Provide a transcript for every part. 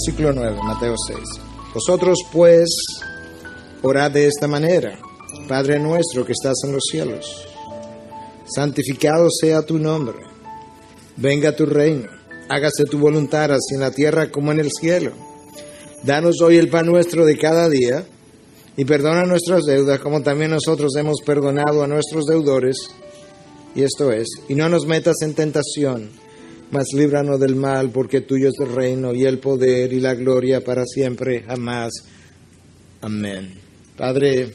versículo 9, Mateo 6. Vosotros pues orad de esta manera: Padre nuestro que estás en los cielos, santificado sea tu nombre, venga tu reino, hágase tu voluntad así en la tierra como en el cielo. Danos hoy el pan nuestro de cada día, y perdona nuestras deudas como también nosotros hemos perdonado a nuestros deudores. Y esto es, y no nos metas en tentación, mas líbranos del mal, porque tuyo es el reino y el poder y la gloria para siempre, jamás. Amén. Padre,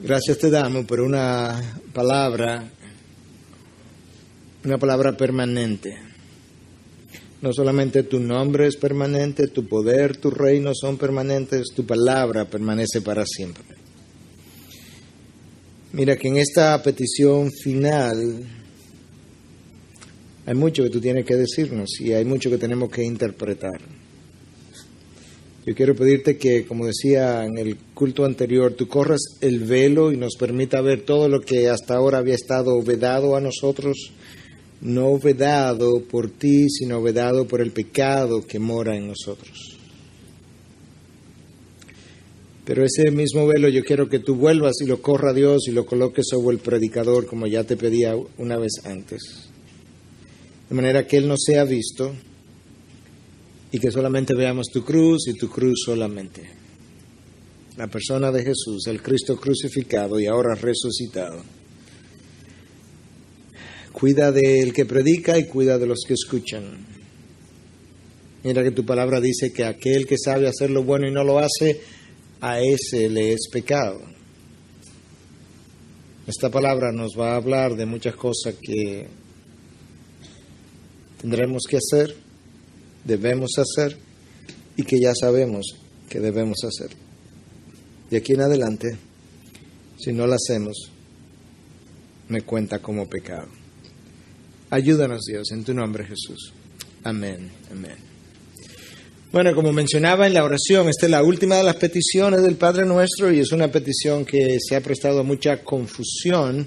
gracias te damos por una palabra permanente. No solamente tu nombre es permanente, tu poder, tu reino son permanentes, tu palabra permanece para siempre. Mira que en esta petición final hay mucho que tú tienes que decirnos y hay mucho que tenemos que interpretar. Yo quiero pedirte que, como decía en el culto anterior, tú corras el velo y nos permita ver todo lo que hasta ahora había estado vedado a nosotros, no vedado por ti, sino vedado por el pecado que mora en nosotros. Pero ese mismo velo yo quiero que tú vuelvas y lo corra Dios y lo coloques sobre el predicador, como ya te pedía una vez antes. De manera que Él no sea visto y que solamente veamos tu cruz y tu cruz solamente. La persona de Jesús, el Cristo crucificado y ahora resucitado. Cuida del que predica y cuida de los que escuchan. Mira que tu palabra dice que aquel que sabe hacer lo bueno y no lo hace, a ese le es pecado. Esta palabra nos va a hablar de muchas cosas que tendremos que hacer, debemos hacer y que ya sabemos que debemos hacer. De aquí en adelante, si no lo hacemos, me cuenta como pecado. Ayúdanos, Dios, en tu nombre, Jesús. Amén, amén. Bueno, como mencionaba en la oración, esta es la última de las peticiones del Padre Nuestro y es una petición que se ha prestado a mucha confusión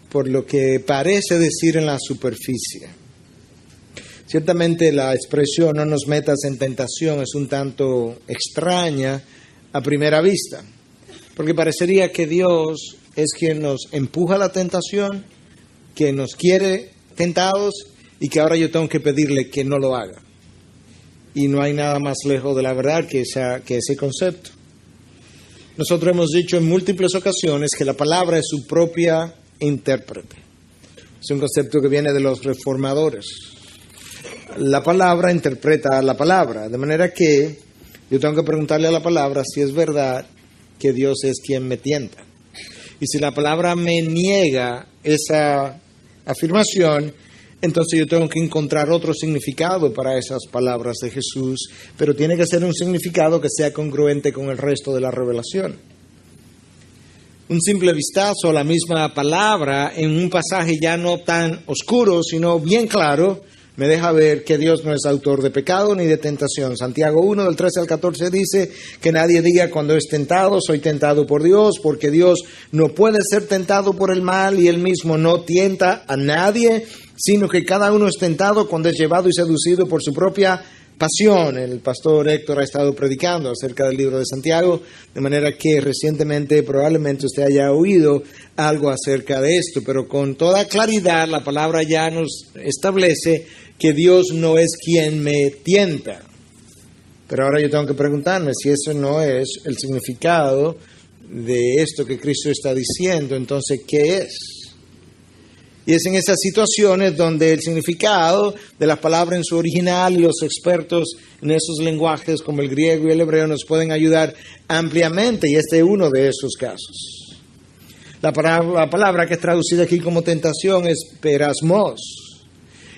por lo que parece decir en la superficie. Ciertamente la expresión "no nos metas en tentación" es un tanto extraña a primera vista, porque parecería que Dios es quien nos empuja a la tentación, que nos quiere tentados y que ahora yo tengo que pedirle que no lo haga. Y no hay nada más lejos de la verdad que ese concepto. Nosotros hemos dicho en múltiples ocasiones que la palabra es su propia intérprete. Es un concepto que viene de los reformadores. La palabra interpreta a la palabra, de manera que yo tengo que preguntarle a la palabra si es verdad que Dios es quien me tienta. Y si la palabra me niega esa afirmación, entonces yo tengo que encontrar otro significado para esas palabras de Jesús, pero tiene que ser un significado que sea congruente con el resto de la revelación. Un simple vistazo a la misma palabra en un pasaje ya no tan oscuro, sino bien claro, me deja ver que Dios no es autor de pecado ni de tentación. Santiago 1, del 13 al 14 dice que nadie diga cuando es tentado, soy tentado por Dios, porque Dios no puede ser tentado por el mal y Él mismo no tienta a nadie, sino que cada uno es tentado cuando es llevado y seducido por su propia pasión. El pastor Héctor ha estado predicando acerca del libro de Santiago, de manera que recientemente probablemente usted haya oído algo acerca de esto, pero con toda claridad la palabra ya nos establece que Dios no es quien me tienta. Pero ahora yo tengo que preguntarme si eso no es el significado de esto que Cristo está diciendo, entonces ¿qué es? Y es en esas situaciones donde el significado de la palabra en su original y los expertos en esos lenguajes como el griego y el hebreo nos pueden ayudar ampliamente, y este es uno de esos casos. La palabra que es traducida aquí como tentación es perasmos,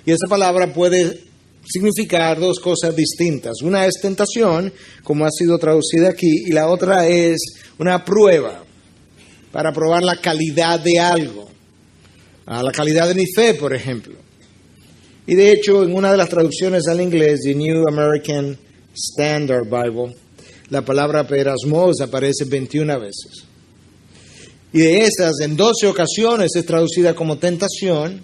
y esa palabra puede significar dos cosas distintas. Una es tentación, como ha sido traducida aquí, y la otra es una prueba, para probar la calidad de algo. A la calidad de mi fe, por ejemplo. Y de hecho, en una de las traducciones al inglés, The New American Standard Bible, la palabra perasmos aparece 21 veces. Y de esas, en 12 ocasiones es traducida como tentación,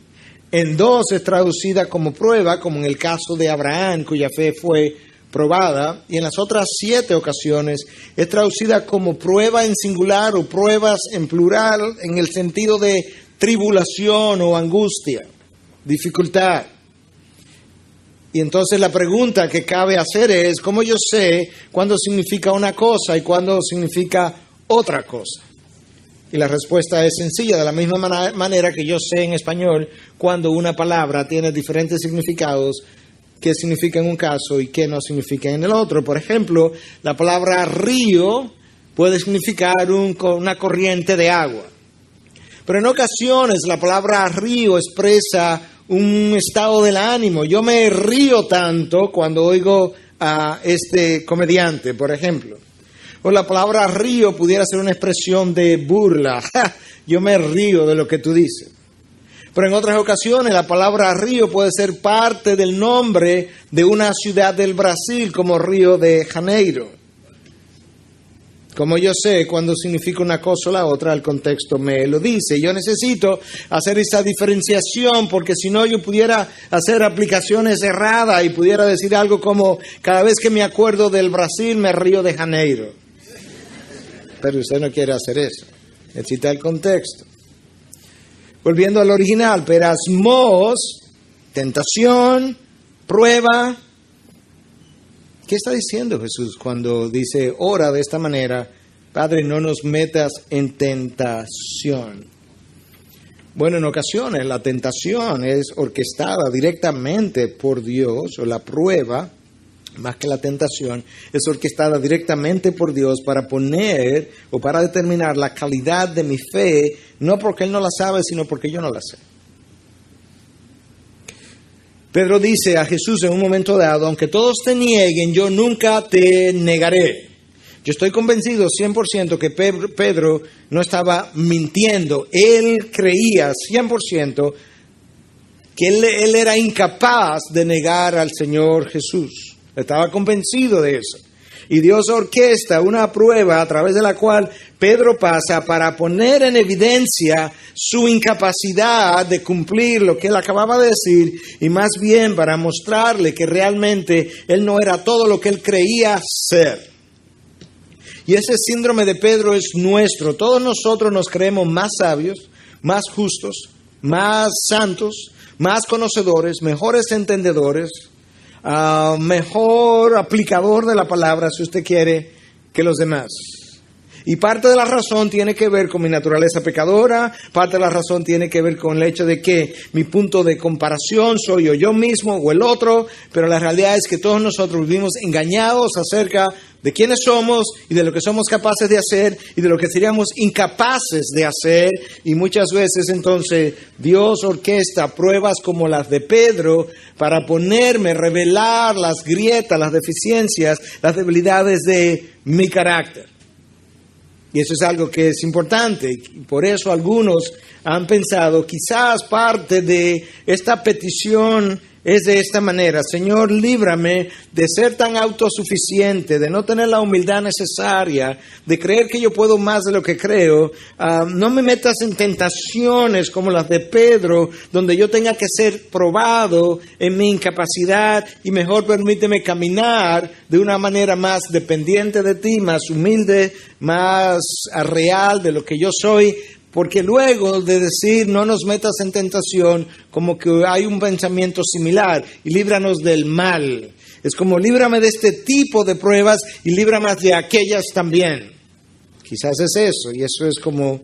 En 2 es traducida como prueba, como en el caso de Abraham, cuya fe fue probada, y en las otras 7 ocasiones es traducida como prueba en singular o pruebas en plural, en el sentido de tribulación o angustia, dificultad. Y entonces la pregunta que cabe hacer es, ¿cómo yo sé cuándo significa una cosa y cuándo significa otra cosa? Y la respuesta es sencilla, de la misma manera que yo sé en español cuando una palabra tiene diferentes significados, qué significa en un caso y qué no significa en el otro. Por ejemplo, la palabra río puede significar una corriente de agua. Pero en ocasiones la palabra río expresa un estado del ánimo. Yo me río tanto cuando oigo a este comediante, por ejemplo. O la palabra río pudiera ser una expresión de burla. Yo me río de lo que tú dices. Pero en otras ocasiones la palabra río puede ser parte del nombre de una ciudad del Brasil, como Río de Janeiro. Como yo sé cuándo significa una cosa o la otra, el contexto me lo dice. Yo necesito hacer esa diferenciación porque si no yo pudiera hacer aplicaciones erradas y pudiera decir algo como, cada vez que me acuerdo del Brasil me río de Janeiro. Pero usted no quiere hacer eso. Necesita el contexto. Volviendo al original, perasmos, tentación, prueba. ¿Qué está diciendo Jesús cuando dice, ora de esta manera, Padre, no nos metas en tentación? Bueno, en ocasiones la tentación es orquestada directamente por Dios, o la prueba, más que la tentación, es orquestada directamente por Dios para poner o para determinar la calidad de mi fe, no porque Él no la sabe, sino porque yo no la sé. Pedro dice a Jesús en un momento dado, aunque todos te nieguen, yo nunca te negaré. Yo estoy convencido 100% que Pedro no estaba mintiendo. Él creía 100% que él era incapaz de negar al Señor Jesús. Estaba convencido de eso. Y Dios orquesta una prueba a través de la cual Pedro pasa para poner en evidencia su incapacidad de cumplir lo que él acababa de decir y más bien para mostrarle que realmente él no era todo lo que él creía ser. Y ese síndrome de Pedro es nuestro. Todos nosotros nos creemos más sabios, más justos, más santos, más conocedores, mejores entendedores, mejor aplicador de la palabra, si usted quiere, que los demás. Y parte de la razón tiene que ver con mi naturaleza pecadora, parte de la razón tiene que ver con el hecho de que mi punto de comparación soy yo mismo o el otro, pero la realidad es que todos nosotros vivimos engañados acerca de quiénes somos y de lo que somos capaces de hacer y de lo que seríamos incapaces de hacer, y muchas veces entonces Dios orquesta pruebas como las de Pedro para ponerme, revelar las grietas, las deficiencias, las debilidades de mi carácter. Y eso es algo que es importante. Por eso algunos han pensado, quizás parte de esta petición es de esta manera: Señor, líbrame de ser tan autosuficiente, de no tener la humildad necesaria, de creer que yo puedo más de lo que creo. No me metas en tentaciones como las de Pedro, donde yo tenga que ser probado en mi incapacidad, y mejor permíteme caminar de una manera más dependiente de ti, más humilde, más real de lo que yo soy. Porque luego de decir no nos metas en tentación, como que hay un pensamiento similar, y líbranos del mal. Es como líbrame de este tipo de pruebas y líbrame de aquellas también. Quizás es eso, y eso es como,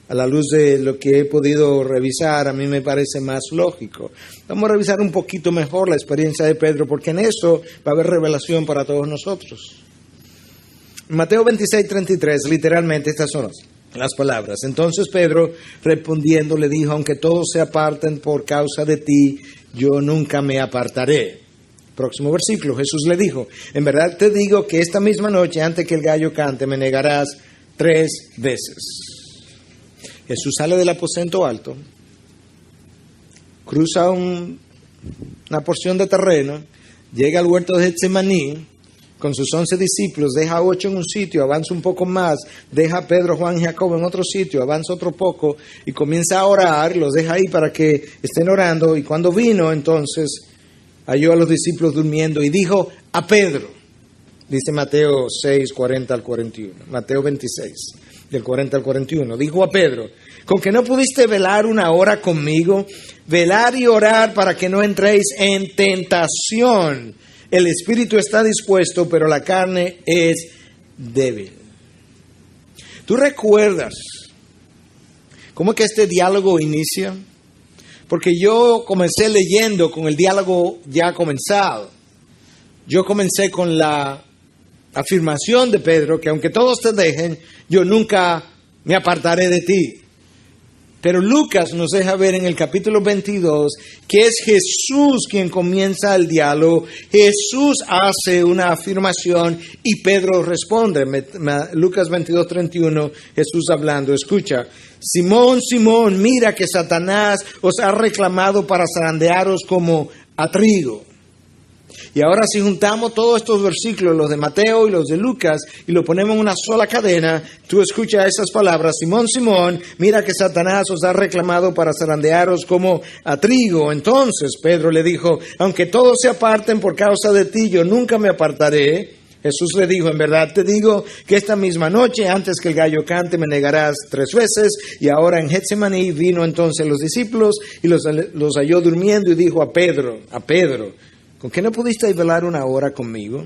a la luz de lo que he podido revisar, a mí me parece más lógico. Vamos a revisar un poquito mejor la experiencia de Pedro, porque en eso va a haber revelación para todos nosotros. Mateo 26:33, literalmente estas son las palabras. Entonces Pedro respondiendo le dijo: aunque todos se aparten por causa de ti, yo nunca me apartaré. Próximo versículo, Jesús le dijo: en verdad te digo que esta misma noche, antes que el gallo cante, me negarás 3 veces. Jesús sale del aposento alto, cruza una porción de terreno, llega al huerto de Getsemaní. con sus 11 discípulos, deja 8 en un sitio, avanza un poco más, deja a Pedro, Juan y Jacobo en otro sitio, avanza otro poco y comienza a orar, los deja ahí para que estén orando. Y cuando vino, entonces, halló a los discípulos durmiendo y dijo a Pedro, dice Mateo 6, 40 al 41, Mateo 26, del 40 al 41, dijo a Pedro, ¿con que no pudiste velar una hora conmigo? Velar y orar para que no entréis en tentación. El espíritu está dispuesto, pero la carne es débil. ¿Tú recuerdas cómo es que este diálogo inicia? Porque yo comencé leyendo con el diálogo ya comenzado. Yo comencé con la afirmación de Pedro, que aunque todos te dejen, yo nunca me apartaré de ti. Pero Lucas nos deja ver en el capítulo 22 que es Jesús quien comienza el diálogo. Jesús hace una afirmación y Pedro responde. Lucas 22, 31, Jesús hablando. Escucha, Simón, Simón, mira que Satanás os ha reclamado para zarandearos como a trigo. Y ahora si juntamos todos estos versículos, los de Mateo y los de Lucas, y lo ponemos en una sola cadena, tú escuchas esas palabras, Simón, Simón, mira que Satanás os ha reclamado para zarandearos como a trigo. Entonces Pedro le dijo, aunque todos se aparten por causa de ti, yo nunca me apartaré. Jesús le dijo, en verdad te digo que esta misma noche, antes que el gallo cante, me negarás 3 veces. Y ahora en Getsemaní vino entonces los discípulos y los halló durmiendo y dijo a Pedro, ¿con qué no pudisteis velar una hora conmigo?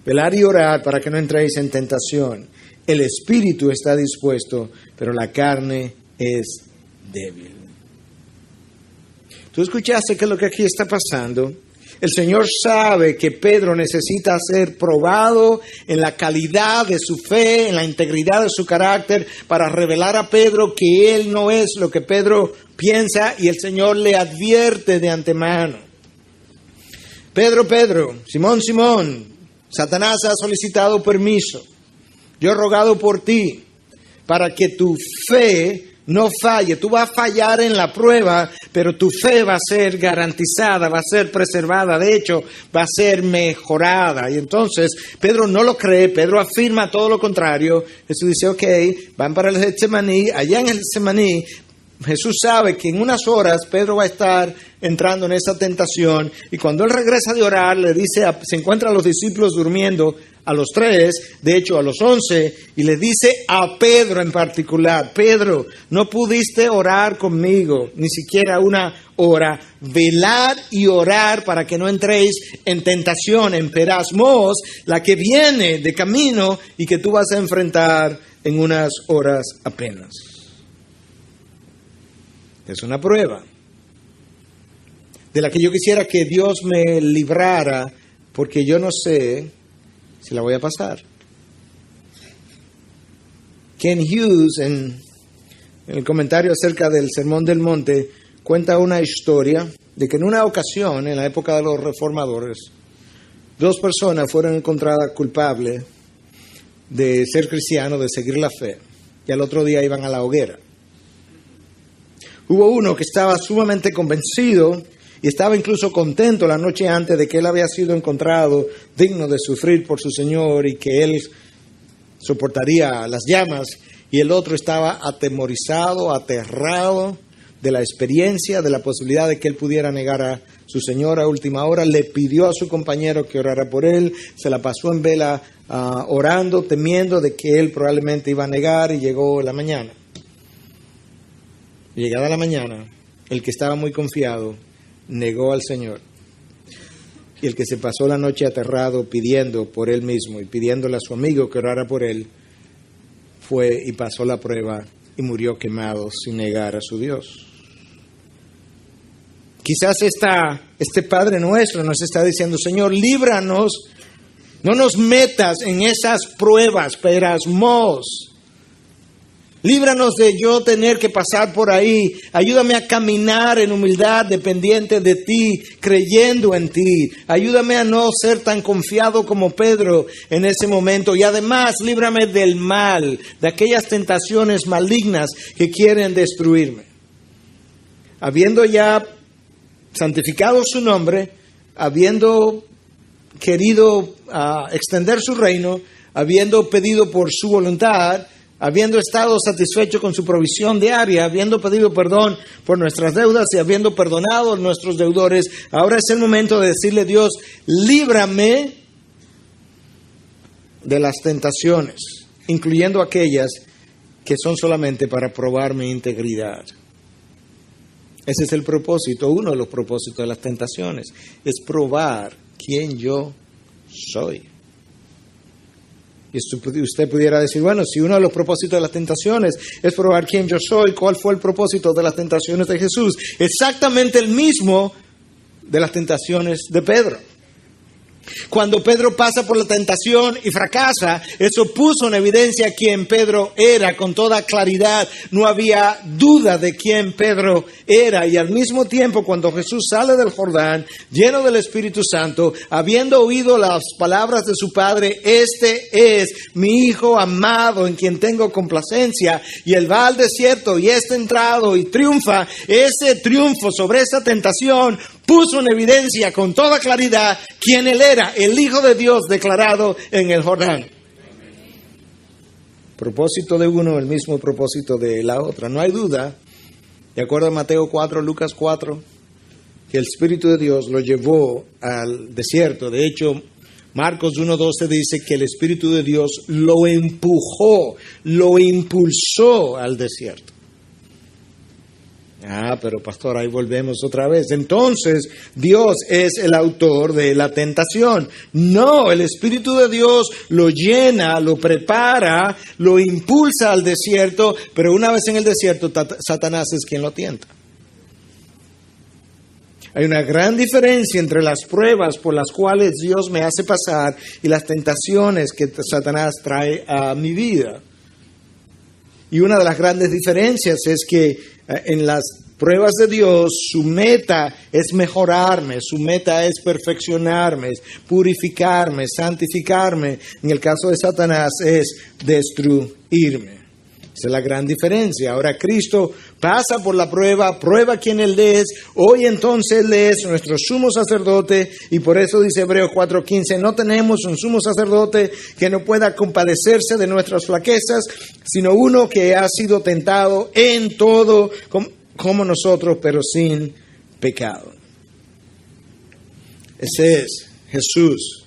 Velar y orar para que no entréis en tentación. El espíritu está dispuesto, pero la carne es débil. ¿Tú escuchaste qué es lo que aquí está pasando? El Señor sabe que Pedro necesita ser probado en la calidad de su fe, en la integridad de su carácter, para revelar a Pedro que él no es lo que Pedro piensa, y el Señor le advierte de antemano. Pedro, Simón, Simón, Satanás ha solicitado permiso. Yo he rogado por ti para que tu fe no falle. Tú vas a fallar en la prueba, pero tu fe va a ser garantizada, va a ser preservada. De hecho, va a ser mejorada. Y entonces Pedro no lo cree, Pedro afirma todo lo contrario. Jesús dice, ok, van para el Getsemaní. Allá en el Getsemaní, Jesús sabe que en unas horas Pedro va a estar entrando en esa tentación, y cuando él regresa de orar, le dice, se encuentra a los discípulos durmiendo, a los 3, de hecho a los 11, y le dice a Pedro en particular, Pedro, no pudiste orar conmigo, ni siquiera una hora, velar y orar para que no entréis en tentación, en perasmos, la que viene de camino y que tú vas a enfrentar en unas horas apenas. Es una prueba de la que yo quisiera que Dios me librara, porque yo no sé si la voy a pasar. Ken Hughes, en el comentario acerca del Sermón del Monte, cuenta una historia de que en una ocasión, en la época de los reformadores, 2 personas fueron encontradas culpables de ser cristianos, de seguir la fe, y al otro día iban a la hoguera. Hubo uno que estaba sumamente convencido y estaba incluso contento la noche antes de que él había sido encontrado digno de sufrir por su Señor y que él soportaría las llamas. Y el otro estaba atemorizado, aterrado de la experiencia, de la posibilidad de que él pudiera negar a su Señor a última hora. Le pidió a su compañero que orara por él, se la pasó en vela orando, temiendo de que él probablemente iba a negar, y llegó la mañana. Llegada la mañana, el que estaba muy confiado negó al Señor. Y el que se pasó la noche aterrado pidiendo por él mismo y pidiéndole a su amigo que orara por él, fue y pasó la prueba y murió quemado sin negar a su Dios. Quizás este Padre nuestro nos está diciendo, Señor, líbranos, no nos metas en esas pruebas, perasmos. Líbranos de yo tener que pasar por ahí. Ayúdame a caminar en humildad, dependiente de ti, creyendo en ti. Ayúdame a no ser tan confiado como Pedro en ese momento. Y además, líbrame del mal, de aquellas tentaciones malignas que quieren destruirme. Habiendo ya santificado su nombre, habiendo querido extender su reino, habiendo pedido por su voluntad, habiendo estado satisfecho con su provisión diaria, habiendo pedido perdón por nuestras deudas y habiendo perdonado a nuestros deudores, ahora es el momento de decirle: Dios, líbrame de las tentaciones, incluyendo aquellas que son solamente para probar mi integridad. Ese es el propósito, uno de los propósitos de las tentaciones, es probar quién yo soy. Y usted pudiera decir, bueno, si uno de los propósitos de las tentaciones es probar quién yo soy, ¿cuál fue el propósito de las tentaciones de Jesús? Exactamente el mismo de las tentaciones de Pedro. Cuando Pedro pasa por la tentación y fracasa, eso puso en evidencia quién Pedro era con toda claridad. No había duda de quién Pedro era. Y al mismo tiempo, cuando Jesús sale del Jordán, lleno del Espíritu Santo, habiendo oído las palabras de su Padre: este es mi Hijo amado en quien tengo complacencia, y él va al desierto y es tentado y triunfa, ese triunfo sobre esa tentación puso en evidencia con toda claridad quién él era, el Hijo de Dios declarado en el Jordán. Propósito de uno, el mismo propósito de la otra. No hay duda, de acuerdo a Mateo 4, Lucas 4, que el Espíritu de Dios lo llevó al desierto. De hecho, Marcos 1:12 dice que el Espíritu de Dios lo empujó, lo impulsó al desierto. Pero pastor, ahí volvemos otra vez. Entonces, Dios es el autor de la tentación. No, el Espíritu de Dios lo llena, lo prepara, lo impulsa al desierto, pero una vez en el desierto, Satanás es quien lo tienta. Hay una gran diferencia entre las pruebas por las cuales Dios me hace pasar y las tentaciones que Satanás trae a mi vida. Y una de las grandes diferencias es que en las pruebas de Dios, su meta es mejorarme, su meta es perfeccionarme, es purificarme, santificarme. En el caso de Satanás es destruirme. Esa es la gran diferencia. Ahora Cristo pasa por la prueba quién Él es. Hoy entonces Él es nuestro sumo sacerdote, y por eso dice Hebreos 4:15, no tenemos un sumo sacerdote que no pueda compadecerse de nuestras flaquezas, sino uno que ha sido tentado en todo como nosotros, pero sin pecado. Ese es Jesús.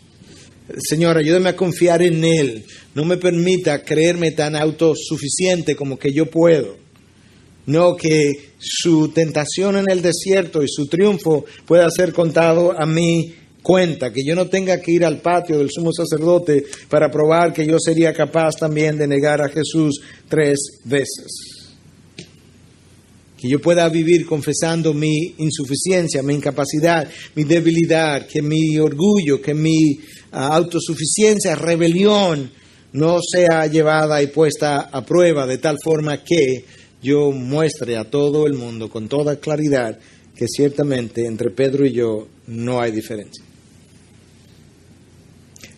Señor, ayúdame a confiar en Él. No me permita creerme tan autosuficiente como que yo puedo. No, que su tentación en el desierto y su triunfo pueda ser contado a mi cuenta. Que yo no tenga que ir al patio del sumo sacerdote para probar que yo sería capaz también de negar a Jesús 3 veces. Que yo pueda vivir confesando mi insuficiencia, mi incapacidad, mi debilidad, que mi orgullo, que mi autosuficiencia, rebelión, no sea llevada y puesta a prueba de tal forma que yo muestre a todo el mundo con toda claridad que ciertamente entre Pedro y yo no hay diferencia.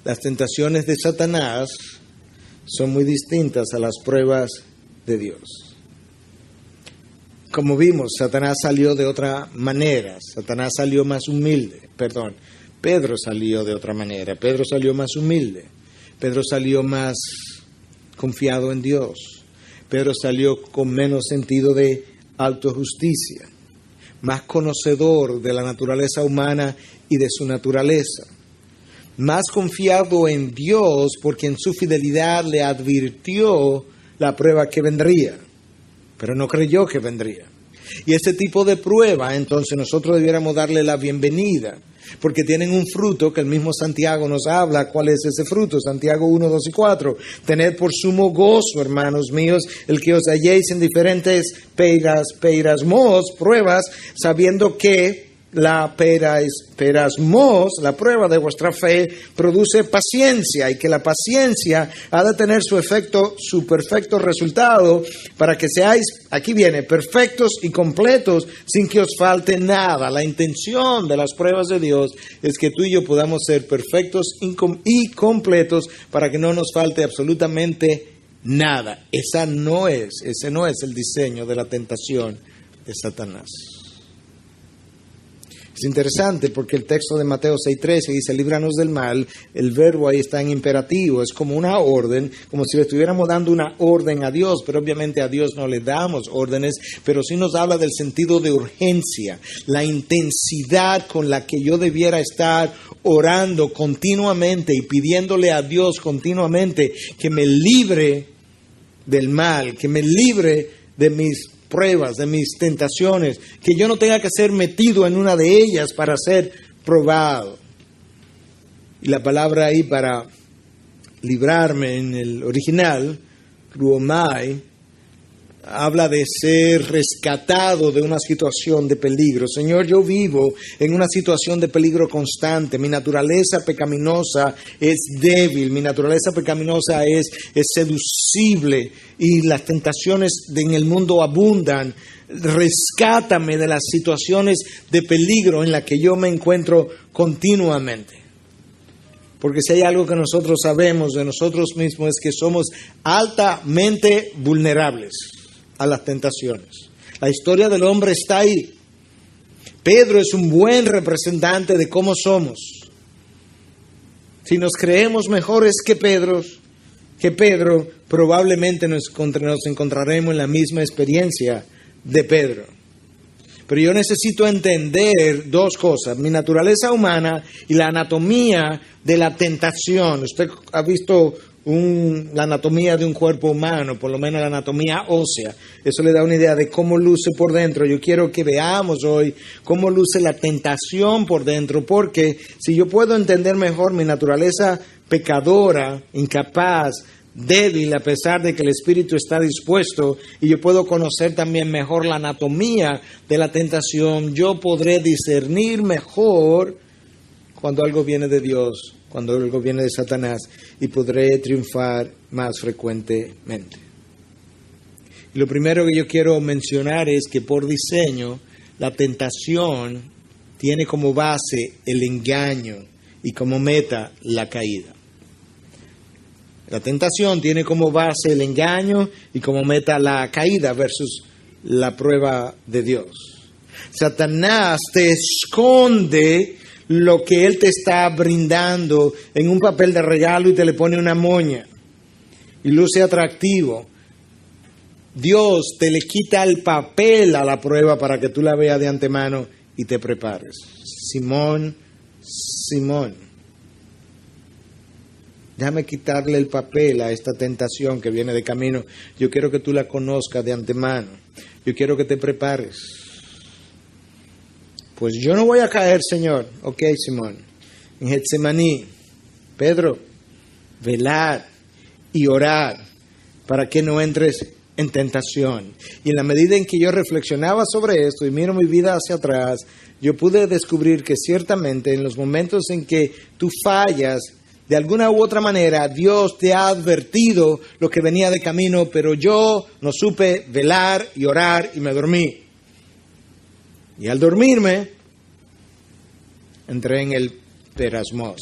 Las tentaciones de Satanás son muy distintas a las pruebas de Dios. Como vimos, Satanás salió de otra manera. Satanás salió más humilde. Pedro salió de otra manera. Pedro salió más humilde. Pedro salió más confiado en Dios. Pedro salió con menos sentido de autojusticia, más conocedor de la naturaleza humana y de su naturaleza, más confiado en Dios porque en su fidelidad le advirtió la prueba que vendría, pero no creyó que vendría. Y ese tipo de prueba, entonces nosotros debiéramos darle la bienvenida, porque tienen un fruto que el mismo Santiago nos habla. ¿Cuál es ese fruto? Santiago 1, 2 y 4. Tened por sumo gozo, hermanos míos, el que os halléis en diferentes peirasmos, pruebas, sabiendo que la perasmos, la prueba de vuestra fe, produce paciencia, y que la paciencia ha de tener su perfecto resultado, para que seáis, aquí viene, perfectos y completos, sin que os falte nada. La intención de las pruebas de Dios es que tú y yo podamos ser perfectos y completos, para que no nos falte absolutamente nada. Ese no es el diseño de la tentación de Satanás. Es interesante porque el texto de Mateo 6:13 dice, líbranos del mal. El verbo ahí está en imperativo, es como una orden, como si le estuviéramos dando una orden a Dios, pero obviamente a Dios no le damos órdenes, pero sí nos habla del sentido de urgencia, la intensidad con la que yo debiera estar orando continuamente y pidiéndole a Dios continuamente que me libre del mal, que me libre de mis pruebas, de mis tentaciones, que yo no tenga que ser metido en una de ellas para ser probado. Y la palabra ahí para librarme en el original, ruomai, habla de ser rescatado de una situación de peligro. Señor, yo vivo en una situación de peligro constante. Mi naturaleza pecaminosa es débil, mi naturaleza pecaminosa es seducible y las tentaciones en el mundo abundan. Rescátame de las situaciones de peligro en las que yo me encuentro continuamente. Porque si hay algo que nosotros sabemos de nosotros mismos es que somos altamente vulnerables a las tentaciones. La historia del hombre está ahí. Pedro es un buen representante de cómo somos. Si nos creemos mejores que Pedro, probablemente nos encontraremos en la misma experiencia de Pedro. Pero yo necesito entender dos cosas, mi naturaleza humana y la anatomía de la tentación. Usted ha visto la anatomía de un cuerpo humano, por lo menos la anatomía ósea. Eso le da una idea de cómo luce por dentro. Yo quiero que veamos hoy cómo luce la tentación por dentro, porque si yo puedo entender mejor mi naturaleza pecadora, incapaz, débil, a pesar de que el espíritu está dispuesto, y yo puedo conocer también mejor la anatomía de la tentación, yo podré discernir mejor cuando algo viene de Dios, cuando algo viene de Satanás, y podré triunfar más frecuentemente. Y lo primero que yo quiero mencionar es que por diseño la tentación tiene como base el engaño y como meta la caída. La tentación tiene como base el engaño y como meta la caída versus la prueba de Dios. Satanás te esconde lo que él te está brindando en un papel de regalo y te le pone una moña y luce atractivo. Dios te le quita el papel a la prueba para que tú la veas de antemano y te prepares. Simón, déjame quitarle el papel a esta tentación que viene de camino. Yo quiero que tú la conozcas de antemano. Yo quiero que te prepares. Pues yo no voy a caer, Señor. Ok, Simón. En Getsemaní, Pedro, velar y orar para que no entres en tentación. Y en la medida en que yo reflexionaba sobre esto y miro mi vida hacia atrás, yo pude descubrir que ciertamente en los momentos en que tú fallas, de alguna u otra manera, Dios te ha advertido lo que venía de camino, pero yo no supe velar y orar y me dormí. Y al dormirme, entré en el perasmos.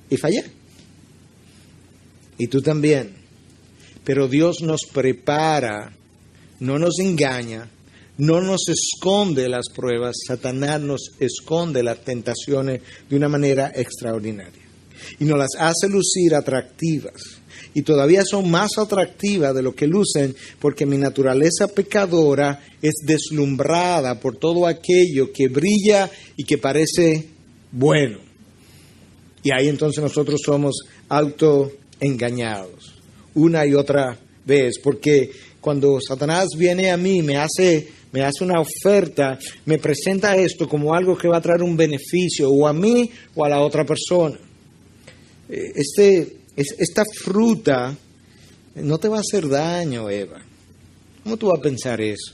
Y fallé. Y tú también. Pero Dios nos prepara, no nos engaña, no nos esconde las pruebas. Satanás nos esconde las tentaciones de una manera extraordinaria. Y nos las hace lucir atractivas. Y todavía son más atractivas de lo que lucen porque mi naturaleza pecadora es deslumbrada por todo aquello que brilla y que parece bueno. Y ahí entonces nosotros somos autoengañados una y otra vez, porque cuando Satanás viene a mí, me hace una oferta, me presenta esto como algo que va a traer un beneficio o a mí o a la otra persona. Esta fruta no te va a hacer daño, Eva. ¿Cómo tú vas a pensar eso?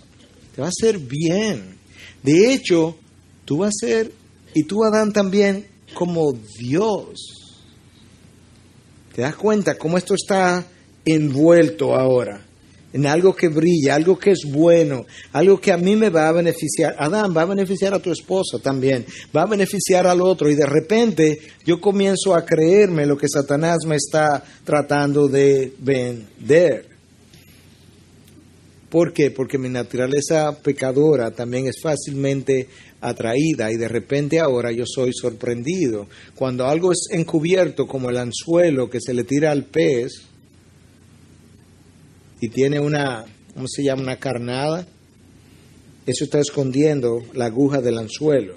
Te va a hacer bien. De hecho, tú vas a ser, y tú, Adán, también, como Dios. ¿Te das cuenta cómo esto está envuelto ahora? En algo que brilla, algo que es bueno, algo que a mí me va a beneficiar. Adán, va a beneficiar a tu esposa también, va a beneficiar al otro. Y de repente yo comienzo a creerme lo que Satanás me está tratando de vender. ¿Por qué? Porque mi naturaleza pecadora también es fácilmente atraída y de repente ahora yo soy sorprendido. Cuando algo es encubierto como el anzuelo que se le tira al pez y tiene una, ¿cómo se llama? Una carnada. Eso está escondiendo la aguja del anzuelo,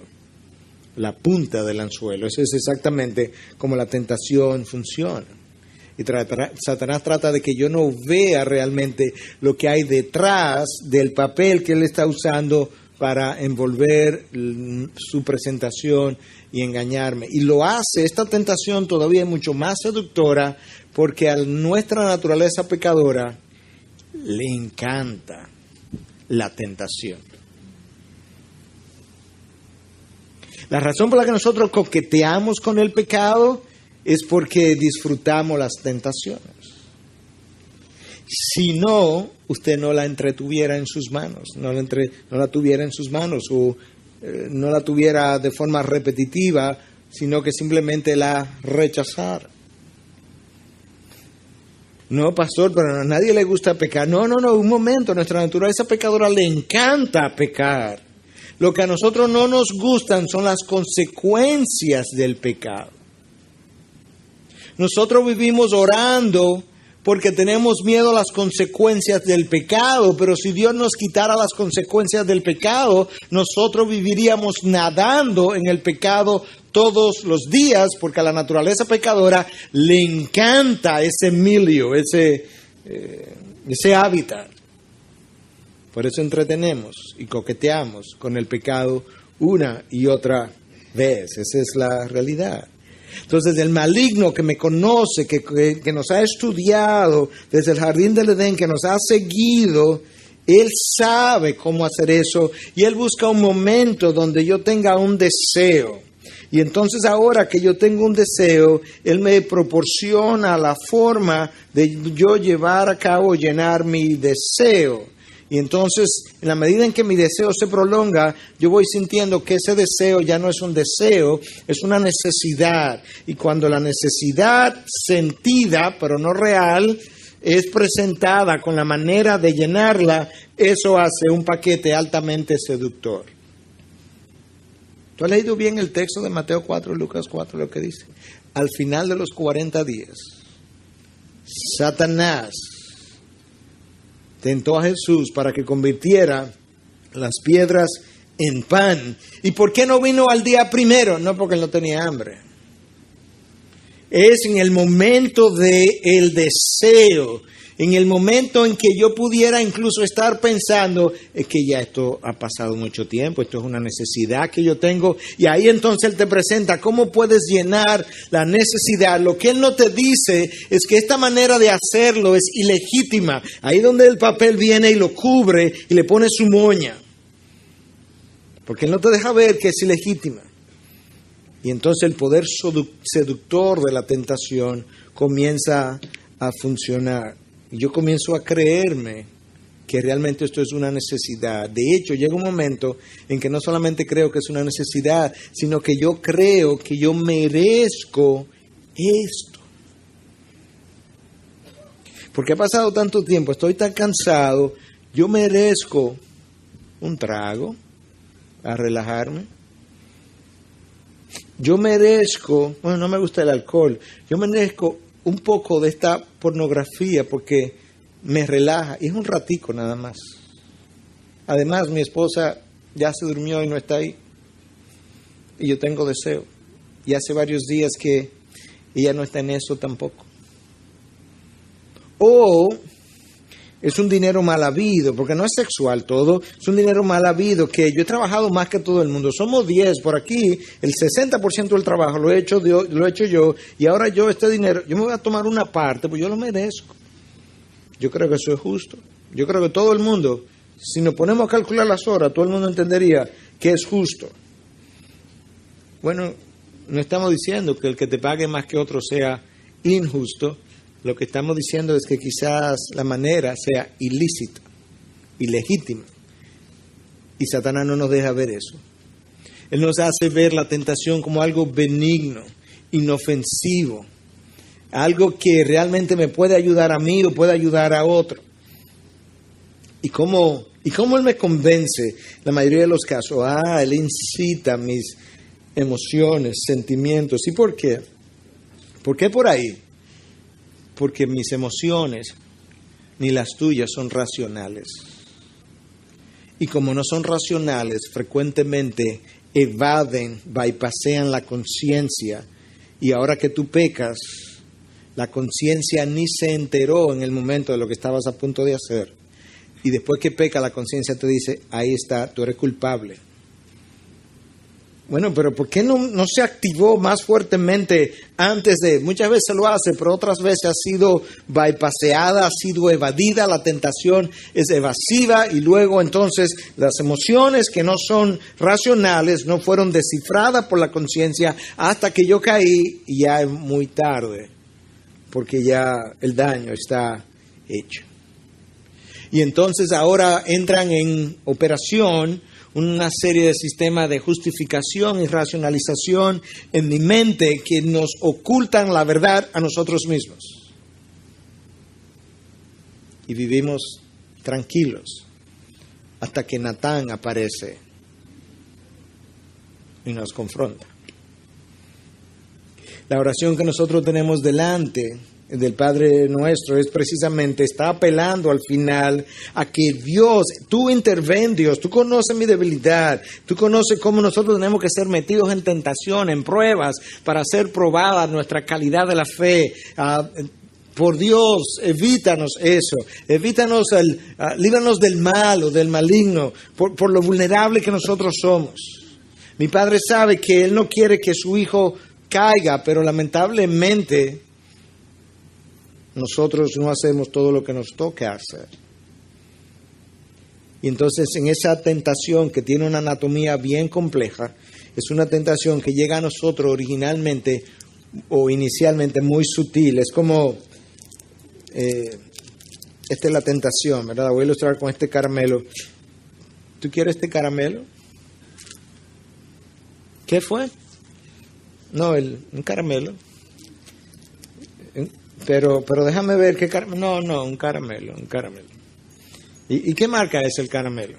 la punta del anzuelo. Eso es exactamente como la tentación funciona. Y Satanás trata de que yo no vea realmente lo que hay detrás del papel que él está usando para envolver su presentación y engañarme. Y lo hace, esta tentación todavía es mucho más seductora porque a nuestra naturaleza pecadora le encanta la tentación. La razón por la que nosotros coqueteamos con el pecado es porque disfrutamos las tentaciones. Si no, usted no la entretuviera en sus manos, no la tuviera en sus manos o no la tuviera de forma repetitiva, sino que simplemente la rechazara. No, pastor, pero a nadie le gusta pecar. No, un momento, nuestra naturaleza pecadora le encanta pecar. Lo que a nosotros no nos gustan son las consecuencias del pecado. Nosotros vivimos orando porque tenemos miedo a las consecuencias del pecado, pero si Dios nos quitara las consecuencias del pecado, nosotros viviríamos nadando en el pecado todos los días, porque a la naturaleza pecadora le encanta ese milieu, ese hábitat. Por eso entretenemos y coqueteamos con el pecado una y otra vez. Esa es la realidad. Entonces, el maligno que me conoce, que nos ha estudiado desde el jardín del Edén, que nos ha seguido, él sabe cómo hacer eso y él busca un momento donde yo tenga un deseo. Y entonces ahora que yo tengo un deseo, él me proporciona la forma de yo llevar a cabo, llenar mi deseo. Y entonces, en la medida en que mi deseo se prolonga, yo voy sintiendo que ese deseo ya no es un deseo, es una necesidad. Y cuando la necesidad sentida, pero no real, es presentada con la manera de llenarla, eso hace un paquete altamente seductor. ¿Tú has leído bien el texto de Mateo 4 y Lucas 4, lo que dice? Al final de los 40 días, Satanás tentó a Jesús para que convirtiera las piedras en pan. ¿Y por qué no vino al día primero? No, porque él no tenía hambre. Es en el momento del deseo, en el momento en que yo pudiera incluso estar pensando, es que ya esto ha pasado mucho tiempo, esto es una necesidad que yo tengo, y ahí entonces él te presenta cómo puedes llenar la necesidad. Lo que él no te dice es que esta manera de hacerlo es ilegítima. Ahí donde el papel viene y lo cubre y le pone su moña, porque él no te deja ver que es ilegítima. Y entonces el poder seductor de la tentación comienza a funcionar. Y yo comienzo a creerme que realmente esto es una necesidad. De hecho, llega un momento en que no solamente creo que es una necesidad, sino que yo creo que yo merezco esto. Porque ha pasado tanto tiempo, estoy tan cansado, yo merezco un trago a relajarme. Yo merezco, bueno, no me gusta el alcohol, yo merezco un poco de esta pornografía porque me relaja, y es un ratico nada más. Además, mi esposa ya se durmió y no está ahí, y yo tengo deseo, y hace varios días que ella no está en eso tampoco. O es un dinero mal habido, porque no es sexual todo, es un dinero mal habido, que yo he trabajado más que todo el mundo. Somos 10 por aquí, el 60% del trabajo lo he hecho yo, y ahora yo este dinero, yo me voy a tomar una parte, pues yo lo merezco. Yo creo que eso es justo. Yo creo que todo el mundo, si nos ponemos a calcular las horas, todo el mundo entendería que es justo. Bueno, no estamos diciendo que el que te pague más que otro sea injusto. Lo que estamos diciendo es que quizás la manera sea ilícita, ilegítima. Y Satanás no nos deja ver eso. Él nos hace ver la tentación como algo benigno, inofensivo, algo que realmente me puede ayudar a mí o puede ayudar a otro. ¿Y cómo Él me convence? La mayoría de los casos, Él incita mis emociones, sentimientos. ¿Y por qué? ¿Por qué por ahí? Porque mis emociones, ni las tuyas, son racionales. Y como no son racionales, frecuentemente evaden, bypassean la conciencia. Y ahora que tú pecas, la conciencia ni se enteró en el momento de lo que estabas a punto de hacer. Y después que peca, la conciencia te dice, ahí está, tú eres culpable. Bueno, pero ¿por qué no se activó más fuertemente antes de? Muchas veces lo hace, pero otras veces ha sido bypasseada, ha sido evadida, la tentación es evasiva y luego entonces las emociones que no son racionales no fueron descifradas por la conciencia hasta que yo caí y ya es muy tarde, porque ya el daño está hecho. Y entonces ahora entran en operación una serie de sistemas de justificación y racionalización en mi mente que nos ocultan la verdad a nosotros mismos. Y vivimos tranquilos hasta que Natán aparece y nos confronta. La oración que nosotros tenemos delante del Padre Nuestro es precisamente, está apelando al final a que Dios, tú interven, Dios, tú conoces mi debilidad, tú conoces cómo nosotros tenemos que ser metidos en tentación, en pruebas, para ser probada nuestra calidad de la fe. Por Dios, evítanos eso, líbranos del mal o del maligno, por lo vulnerable que nosotros somos. Mi Padre sabe que Él no quiere que su Hijo caiga, pero lamentablemente nosotros no hacemos todo lo que nos toca hacer. Y entonces en esa tentación que tiene una anatomía bien compleja, es una tentación que llega a nosotros originalmente o inicialmente muy sutil. Es como, esta es la tentación, ¿verdad? Voy a ilustrar con este caramelo. ¿Tú quieres este caramelo? ¿Qué fue? No, un caramelo. Pero déjame ver qué caramelo. No, un caramelo. ¿Y qué marca es el caramelo?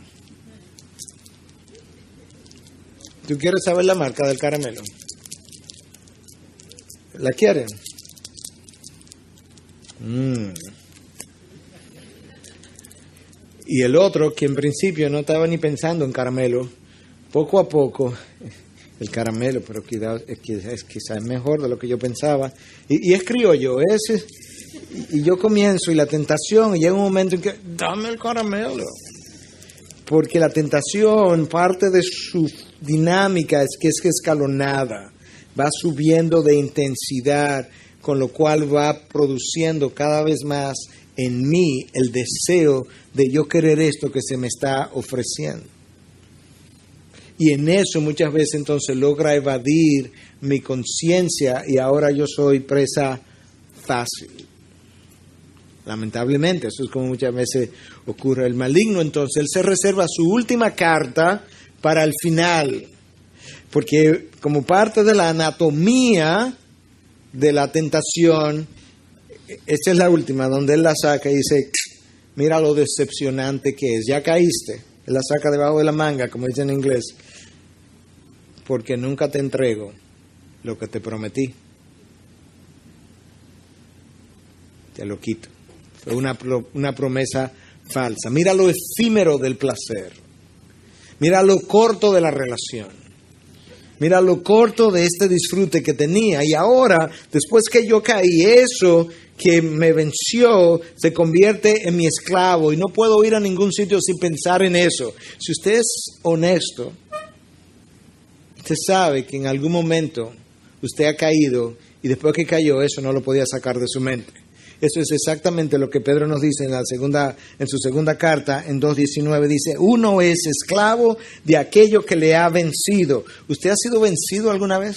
¿Tú quieres saber la marca del caramelo? ¿La quieren? Y el otro, que en principio no estaba ni pensando en caramelo, poco a poco, el caramelo, pero quizás es mejor de lo que yo pensaba. Y es criollo, y yo comienzo, y la tentación, y llega un momento en que, dame el caramelo. Porque la tentación, parte de su dinámica es que es escalonada, va subiendo de intensidad, con lo cual va produciendo cada vez más en mí el deseo de yo querer esto que se me está ofreciendo. Y en eso muchas veces entonces logra evadir mi conciencia y ahora yo soy presa fácil. Lamentablemente, eso es como muchas veces ocurre. El maligno entonces, él se reserva su última carta para el final. Porque como parte de la anatomía de la tentación, esta es la última, donde él la saca y dice, mira lo decepcionante que es, ya caíste. Él la saca debajo de la manga, como dice en inglés, porque nunca te entrego lo que te prometí. Te lo quito. Fue una promesa falsa. Mira lo efímero del placer. Mira lo corto de la relación. Mira lo corto de este disfrute que tenía. Y ahora, después que yo caí, eso que me venció se convierte en mi esclavo y no puedo ir a ningún sitio sin pensar en eso. Si usted es honesto, usted sabe que en algún momento usted ha caído y después que cayó eso no lo podía sacar de su mente. Eso es exactamente lo que Pedro nos dice en su segunda carta, en 2:19, dice, uno es esclavo de aquello que le ha vencido. ¿Usted ha sido vencido alguna vez?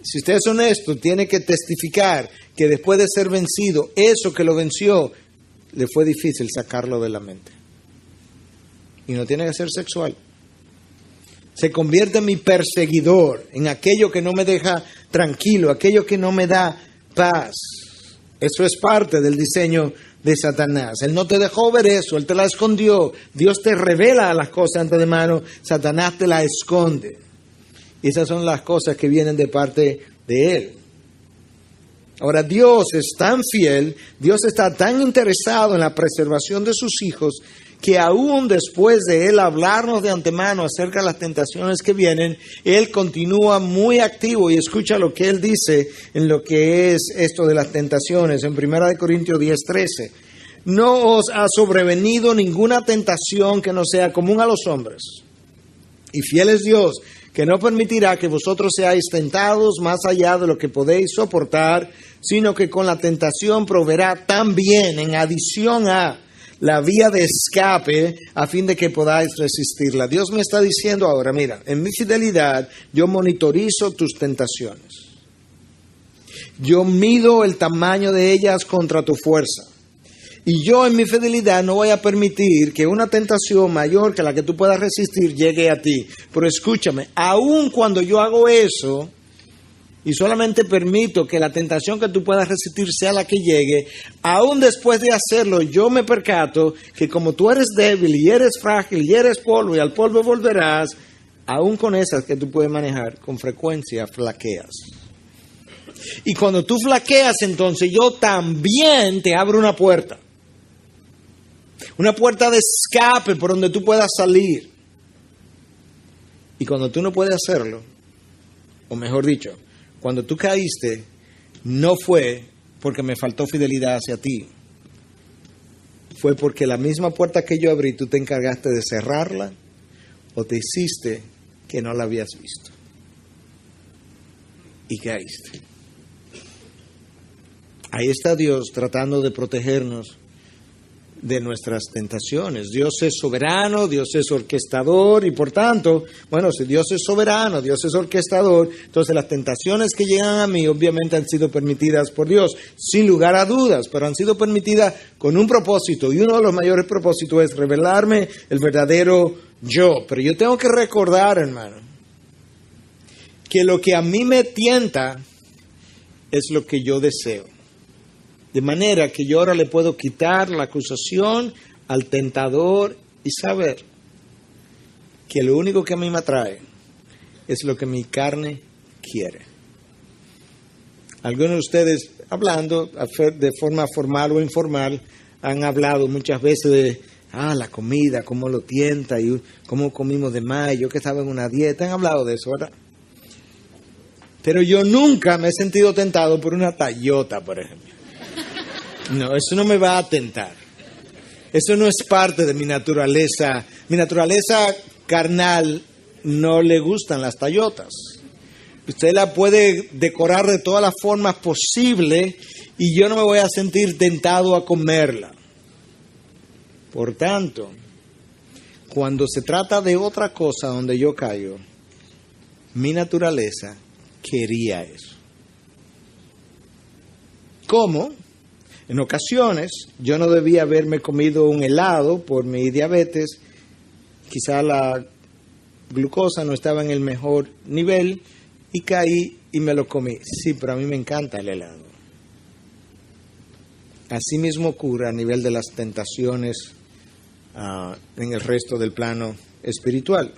Si usted es honesto, tiene que testificar que después de ser vencido, eso que lo venció, le fue difícil sacarlo de la mente. Y no tiene que ser sexual. Se convierte en mi perseguidor, en aquello que no me deja tranquilo, aquello que no me da paz. Eso es parte del diseño de Satanás. Él no te dejó ver eso, él te la escondió. Dios te revela las cosas antes de mano, Satanás te la esconde. Y esas son las cosas que vienen de parte de él. Ahora, Dios es tan fiel, Dios está tan interesado en la preservación de sus hijos, que aún después de Él hablarnos de antemano acerca de las tentaciones que vienen, Él continúa muy activo y escucha lo que Él dice en lo que es esto de las tentaciones. En 1 Corintios 10:13, no os ha sobrevenido ninguna tentación que no sea común a los hombres. Y fiel es Dios, que no permitirá que vosotros seáis tentados más allá de lo que podéis soportar, sino que con la tentación proveerá también, en adición a la vía de escape, a fin de que podáis resistirla. Dios me está diciendo ahora, mira, en mi fidelidad yo monitorizo tus tentaciones. Yo mido el tamaño de ellas contra tu fuerza. Y yo en mi fidelidad no voy a permitir que una tentación mayor que la que tú puedas resistir llegue a ti. Pero escúchame, aun cuando yo hago eso y solamente permito que la tentación que tú puedas resistir sea la que llegue, aún después de hacerlo yo me percato que como tú eres débil y eres frágil y eres polvo y al polvo volverás, aún con esas que tú puedes manejar, con frecuencia flaqueas. Y cuando tú flaqueas, entonces yo también te abro una puerta de escape por donde tú puedas salir. Y cuando tú no puedes hacerlo, o mejor dicho, cuando tú caíste, no fue porque me faltó fidelidad hacia ti. Fue porque la misma puerta que yo abrí, tú te encargaste de cerrarla o te hiciste que no la habías visto. Y caíste. Ahí está Dios tratando de protegernos de nuestras tentaciones. Dios es soberano, Dios es orquestador y por tanto, bueno, si Dios es soberano, Dios es orquestador, entonces las tentaciones que llegan a mí obviamente han sido permitidas por Dios, sin lugar a dudas, pero han sido permitidas con un propósito y uno de los mayores propósitos es revelarme el verdadero yo. Pero yo tengo que recordar, hermano, que lo que a mí me tienta es lo que yo deseo. De manera que yo ahora le puedo quitar la acusación al tentador y saber que lo único que a mí me atrae es lo que mi carne quiere. Algunos de ustedes, hablando de forma formal o informal, han hablado muchas veces de la comida, cómo lo tienta y cómo comimos de más, yo que estaba en una dieta. Han hablado de eso, ¿verdad? Pero yo nunca me he sentido tentado por una Toyota, por ejemplo. No, eso no me va a tentar. Eso no es parte de mi naturaleza. Mi naturaleza carnal no le gustan las Toyotas. Usted la puede decorar de todas las formas posibles y yo no me voy a sentir tentado a comerla. Por tanto, cuando se trata de otra cosa donde yo caigo, mi naturaleza quería eso. ¿Cómo? En ocasiones, yo no debía haberme comido un helado por mi diabetes. Quizá la glucosa no estaba en el mejor nivel y caí y me lo comí. Sí, pero a mí me encanta el helado. Así mismo ocurre a nivel de las tentaciones en el resto del plano espiritual.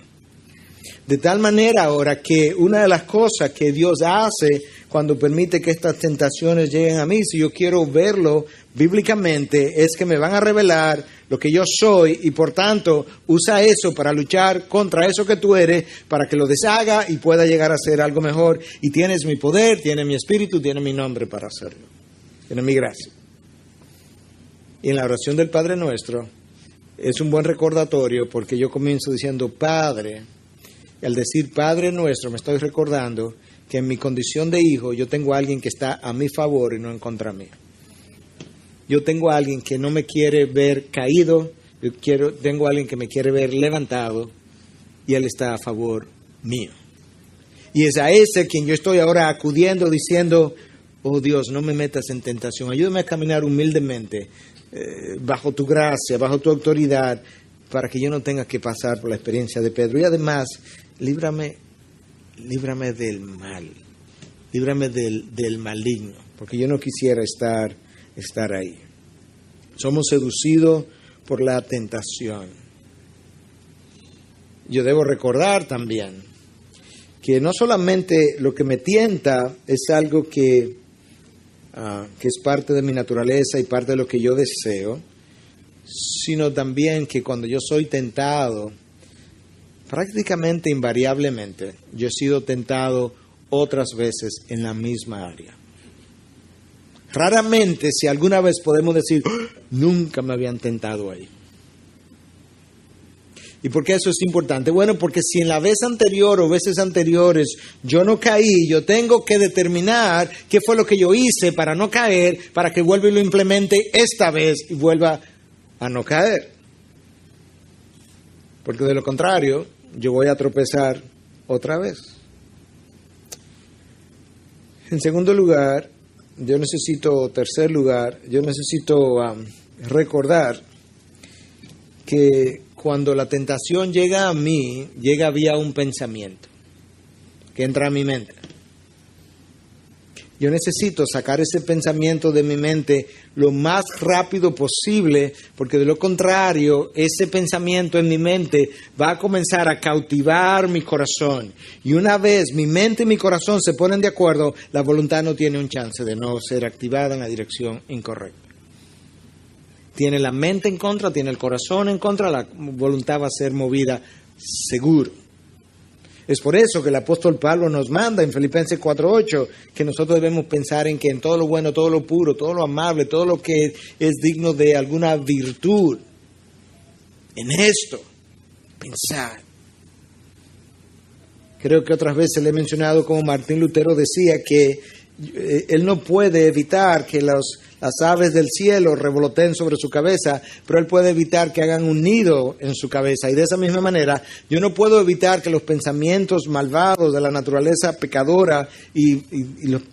De tal manera ahora que una de las cosas que Dios hace cuando permite que estas tentaciones lleguen a mí, si yo quiero verlo bíblicamente, es que me van a revelar lo que yo soy y por tanto usa eso para luchar contra eso que tú eres, para que lo deshaga y pueda llegar a ser algo mejor. Y tienes mi poder, tienes mi espíritu, tienes mi nombre para hacerlo. Tienes mi gracia. Y en la oración del Padre Nuestro es un buen recordatorio porque yo comienzo diciendo Padre. Y al decir Padre Nuestro me estoy recordando que en mi condición de hijo yo tengo a alguien que está a mi favor y no en contra mía. Yo tengo a alguien que no me quiere ver caído, tengo a alguien que me quiere ver levantado y Él está a favor mío. Y es a ese quien yo estoy ahora acudiendo diciendo, oh Dios, no me metas en tentación, ayúdame a caminar humildemente bajo tu gracia, bajo tu autoridad, para que yo no tenga que pasar por la experiencia de Pedro. Y además, líbrame del mal, líbrame del maligno, porque yo no quisiera estar estar ahí. Somos seducidos por la tentación. Yo debo recordar también que no solamente lo que me tienta es algo que es parte de mi naturaleza y parte de lo que yo deseo, sino también que cuando yo soy tentado, prácticamente invariablemente, yo he sido tentado otras veces en la misma área. Raramente, si alguna vez podemos decir, nunca me habían tentado ahí. ¿Y por qué eso es importante? Bueno, porque si en la vez anterior o veces anteriores yo no caí, yo tengo que determinar qué fue lo que yo hice para no caer, para que vuelva y lo implemente esta vez y vuelva a no caer. Porque de lo contrario, yo voy a tropezar otra vez. En segundo lugar, tercer lugar, yo necesito recordar que cuando la tentación llega a mí, llega vía un pensamiento que entra a mi mente. Yo necesito sacar ese pensamiento de mi mente lo más rápido posible, porque de lo contrario, ese pensamiento en mi mente va a comenzar a cautivar mi corazón. Y una vez mi mente y mi corazón se ponen de acuerdo, la voluntad no tiene un chance de no ser activada en la dirección incorrecta. Tiene la mente en contra, tiene el corazón en contra, la voluntad va a ser movida seguro. Es por eso que el apóstol Pablo nos manda en Filipenses 4:8 que nosotros debemos pensar en que en todo lo bueno, todo lo puro, todo lo amable, todo lo que es digno de alguna virtud, en esto, pensar. Creo que otras veces le he mencionado como Martín Lutero decía que él no puede evitar que las aves del cielo revoloteen sobre su cabeza, pero él puede evitar que hagan un nido en su cabeza. Y de esa misma manera, yo no puedo evitar que los pensamientos malvados de la naturaleza pecadora y los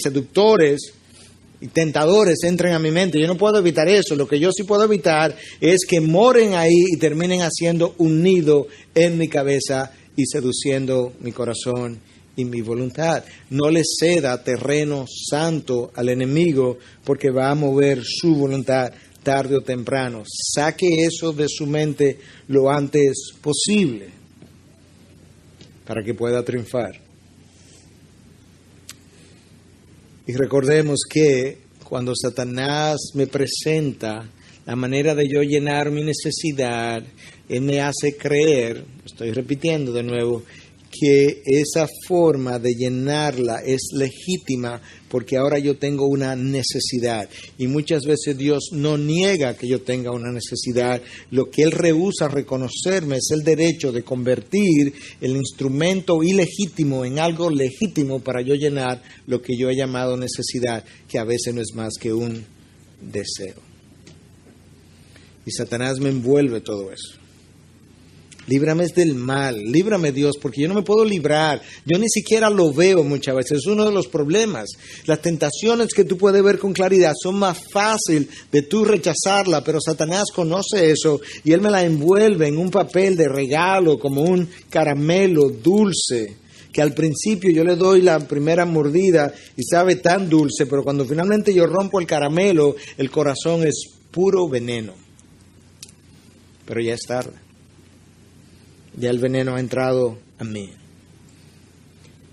seductores y tentadores entren a mi mente. Yo no puedo evitar eso. Lo que yo sí puedo evitar es que moren ahí y terminen haciendo un nido en mi cabeza y seduciendo mi corazón y mi voluntad. No le ceda terreno santo al enemigo, porque va a mover su voluntad tarde o temprano. Saque eso de su mente lo antes posible para que pueda triunfar. Y recordemos que cuando Satanás me presenta la manera de yo llenar mi necesidad, él me hace creer, estoy repitiendo de nuevo, que esa forma de llenarla es legítima porque ahora yo tengo una necesidad. Y muchas veces Dios no niega que yo tenga una necesidad. Lo que Él rehúsa reconocerme es el derecho de convertir el instrumento ilegítimo en algo legítimo para yo llenar lo que yo he llamado necesidad, que a veces no es más que un deseo. Y Satanás me envuelve todo eso. Líbrame del mal, líbrame Dios, porque yo no me puedo librar, yo ni siquiera lo veo muchas veces, es uno de los problemas. Las tentaciones que tú puedes ver con claridad son más fácil de tú rechazarla, pero Satanás conoce eso y él me la envuelve en un papel de regalo, como un caramelo dulce, que al principio yo le doy la primera mordida y sabe tan dulce, pero cuando finalmente yo rompo el caramelo, el corazón es puro veneno. Pero ya es tarde. Ya el veneno ha entrado a mí.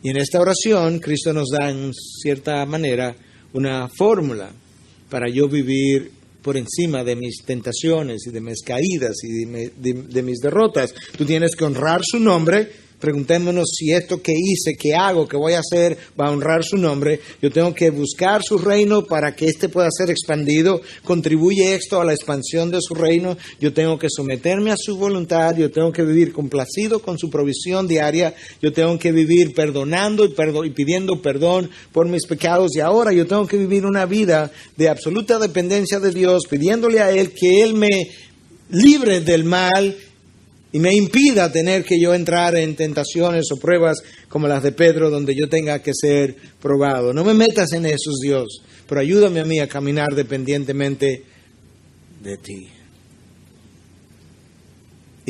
Y en esta oración, Cristo nos da en cierta manera una fórmula para yo vivir por encima de mis tentaciones y de mis caídas y de mis derrotas. Tú tienes que honrar su nombre. Preguntémonos si esto que hice, que hago, que voy a hacer, va a honrar su nombre. Yo tengo que buscar su reino para que éste pueda ser expandido. Contribuye esto a la expansión de su reino. Yo tengo que someterme a su voluntad. Yo tengo que vivir complacido con su provisión diaria. Yo tengo que vivir perdonando y pidiendo perdón por mis pecados. Y ahora yo tengo que vivir una vida de absoluta dependencia de Dios, pidiéndole a Él que Él me libre del mal y me impida tener que yo entrar en tentaciones o pruebas como las de Pedro, donde yo tenga que ser probado. No me metas en esos, Dios, pero ayúdame a mí a caminar dependientemente de ti.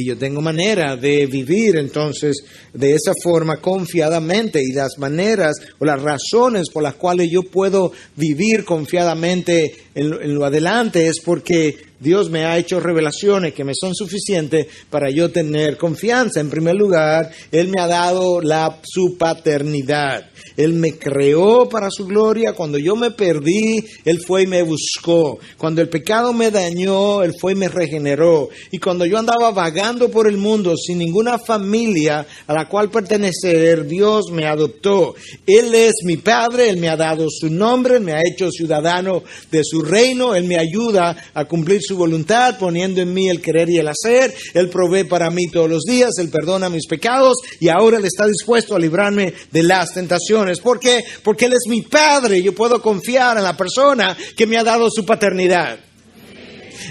Y yo tengo manera de vivir entonces de esa forma confiadamente, y las maneras o las razones por las cuales yo puedo vivir confiadamente en lo adelante es porque Dios me ha hecho revelaciones que me son suficientes para yo tener confianza. En primer lugar, Él me ha dado su paternidad. Él me creó para su gloria. Cuando yo me perdí, Él fue y me buscó. Cuando el pecado me dañó, Él fue y me regeneró. Y cuando yo andaba vagando por el mundo sin ninguna familia a la cual pertenecer, Dios me adoptó. Él es mi Padre, Él me ha dado su nombre, Él me ha hecho ciudadano de su reino. Él me ayuda a cumplir su voluntad, poniendo en mí el querer y el hacer. Él provee para mí todos los días, Él perdona mis pecados y ahora Él está dispuesto a librarme de las tentaciones. ¿Por qué? Porque Él es mi Padre. Yo puedo confiar en la persona que me ha dado su paternidad.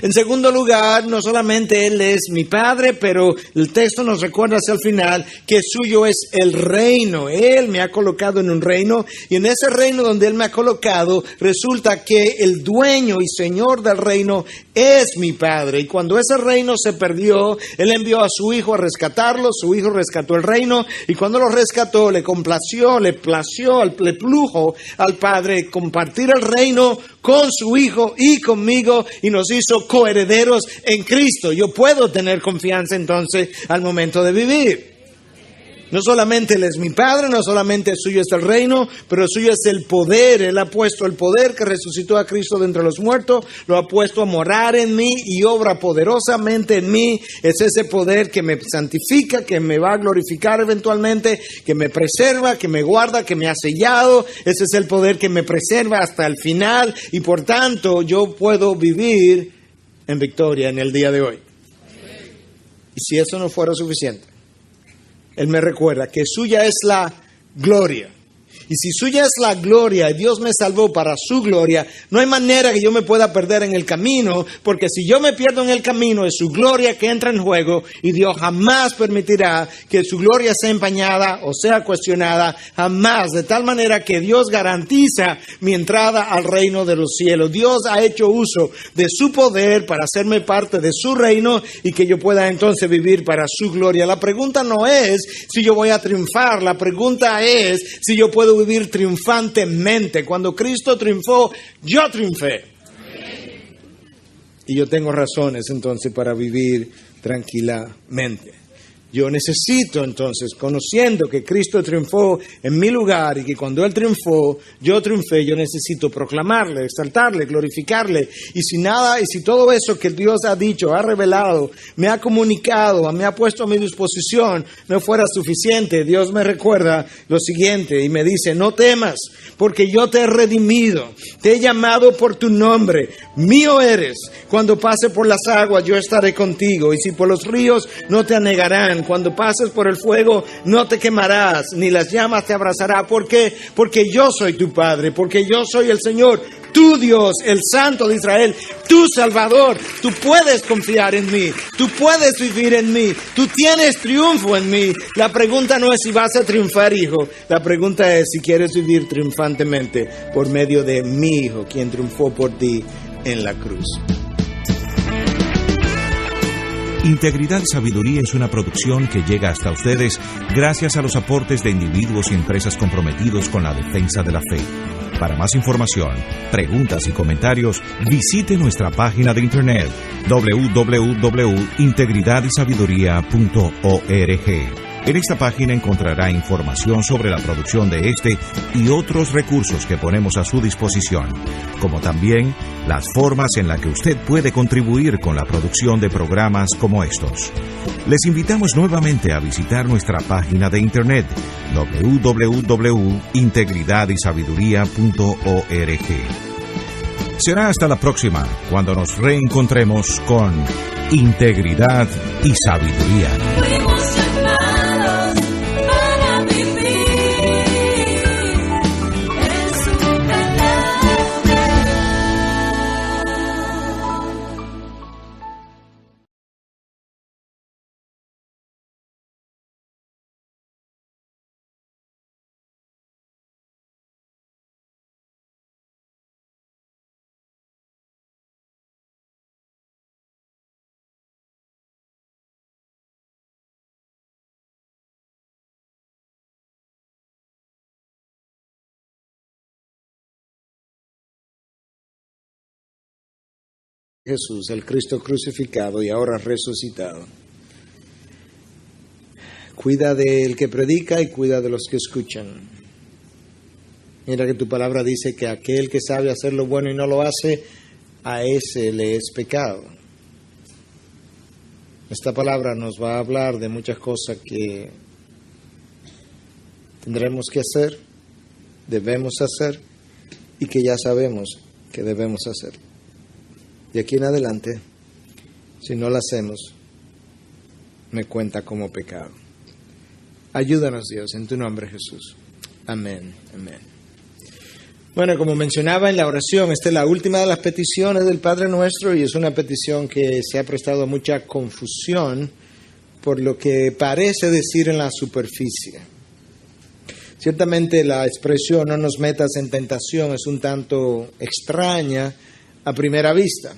En segundo lugar, no solamente Él es mi Padre, pero el texto nos recuerda hacia el final que suyo es el reino. Él me ha colocado en un reino, y en ese reino donde Él me ha colocado, resulta que el dueño y señor del reino es mi Padre. Y cuando ese reino se perdió, Él envió a su Hijo a rescatarlo. Su Hijo rescató el reino, y cuando lo rescató, le complació, le plujo al Padre compartir el reino con su Hijo y conmigo, y nos hizo coherederos en Cristo. Yo puedo tener confianza entonces al momento de vivir. No solamente Él es mi Padre, no solamente suyo es el reino, pero suyo es el poder. Él ha puesto el poder que resucitó a Cristo de entre los muertos, lo ha puesto a morar en mí y obra poderosamente en mí. Es ese poder que me santifica, que me va a glorificar eventualmente, que me preserva, que me guarda, que me ha sellado. Ese es el poder que me preserva hasta el final, y por tanto yo puedo vivir en victoria en el día de hoy. Y si eso no fuera suficiente, Él me recuerda que suya es la gloria. Y si suya es la gloria y Dios me salvó para su gloria, no hay manera que yo me pueda perder en el camino, porque si yo me pierdo en el camino es su gloria que entra en juego, y Dios jamás permitirá que su gloria sea empañada o sea cuestionada, jamás. De tal manera que Dios garantiza mi entrada al reino de los cielos. Dios ha hecho uso de su poder para hacerme parte de su reino y que yo pueda entonces vivir para su gloria. La pregunta no es si yo voy a triunfar, la pregunta es si yo puedo vivir triunfantemente. Cuando Cristo triunfó, yo triunfé. Y yo tengo razones entonces para vivir tranquilamente. Yo necesito entonces, conociendo que Cristo triunfó en mi lugar y que cuando Él triunfó, yo triunfé, yo necesito proclamarle, exaltarle, glorificarle. Y si todo eso que Dios ha dicho, ha revelado, me ha comunicado, me ha puesto a mi disposición, no fuera suficiente, Dios me recuerda lo siguiente y me dice: no temas, porque yo te he redimido, te he llamado por tu nombre, mío eres. Cuando pase por las aguas, yo estaré contigo, y si por los ríos, no te anegarán. Cuando pases por el fuego, no te quemarás, ni las llamas te abrazarán. ¿Por qué? Porque yo soy tu Padre, porque yo soy el Señor, tu Dios, el Santo de Israel, tu Salvador. Tú puedes confiar en mí, tú puedes vivir en mí, tú tienes triunfo en mí. La pregunta no es si vas a triunfar, hijo. La pregunta es si quieres vivir triunfantemente por medio de mi Hijo, quien triunfó por ti en la cruz. Integridad y Sabiduría es una producción que llega hasta ustedes gracias a los aportes de individuos y empresas comprometidos con la defensa de la fe. Para más información, preguntas y comentarios, visite nuestra página de internet www.integridadysabiduría.org. En esta página encontrará información sobre la producción de este y otros recursos que ponemos a su disposición, como también las formas en las que usted puede contribuir con la producción de programas como estos. Les invitamos nuevamente a visitar nuestra página de internet www.integridadysabiduría.org. Será hasta la próxima, cuando nos reencontremos con Integridad y Sabiduría. Jesús, el Cristo crucificado y ahora resucitado. Cuida del que predica y cuida de los que escuchan. Mira que tu palabra dice que aquel que sabe hacer lo bueno y no lo hace, a ese le es pecado. Esta palabra nos va a hablar de muchas cosas que tendremos que hacer, debemos hacer y que ya sabemos que debemos hacer. De aquí en adelante, si no lo hacemos, me cuenta como pecado. Ayúdanos, Dios, en tu nombre, Jesús. Amén, amén. Bueno, como mencionaba en la oración, esta es la última de las peticiones del Padre Nuestro y es una petición que se ha prestado a mucha confusión por lo que parece decir en la superficie. Ciertamente la expresión "no nos metas en tentación" es un tanto extraña a primera vista.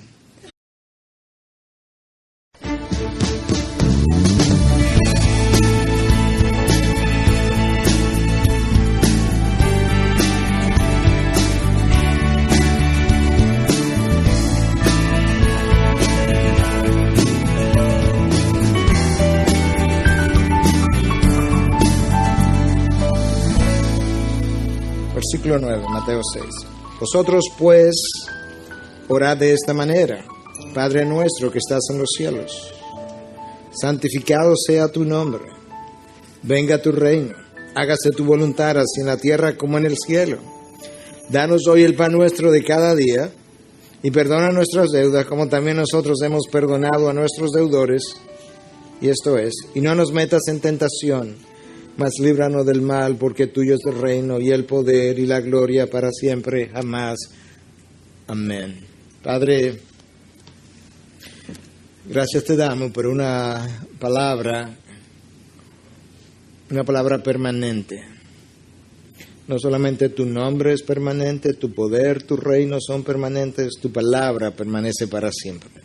Versículo 9, Mateo 6. Vosotros pues orad de esta manera: Padre nuestro que estás en los cielos, santificado sea tu nombre, venga tu reino, hágase tu voluntad así en la tierra como en el cielo. Danos hoy el pan nuestro de cada día y perdona nuestras deudas como también nosotros hemos perdonado a nuestros deudores. Y esto es, y no nos metas en tentación, mas líbranos del mal, porque tuyo es el reino y el poder y la gloria para siempre, jamás. Amén. Padre, gracias te damos por una palabra permanente. No solamente tu nombre es permanente, tu poder, tu reino son permanentes, tu palabra permanece para siempre.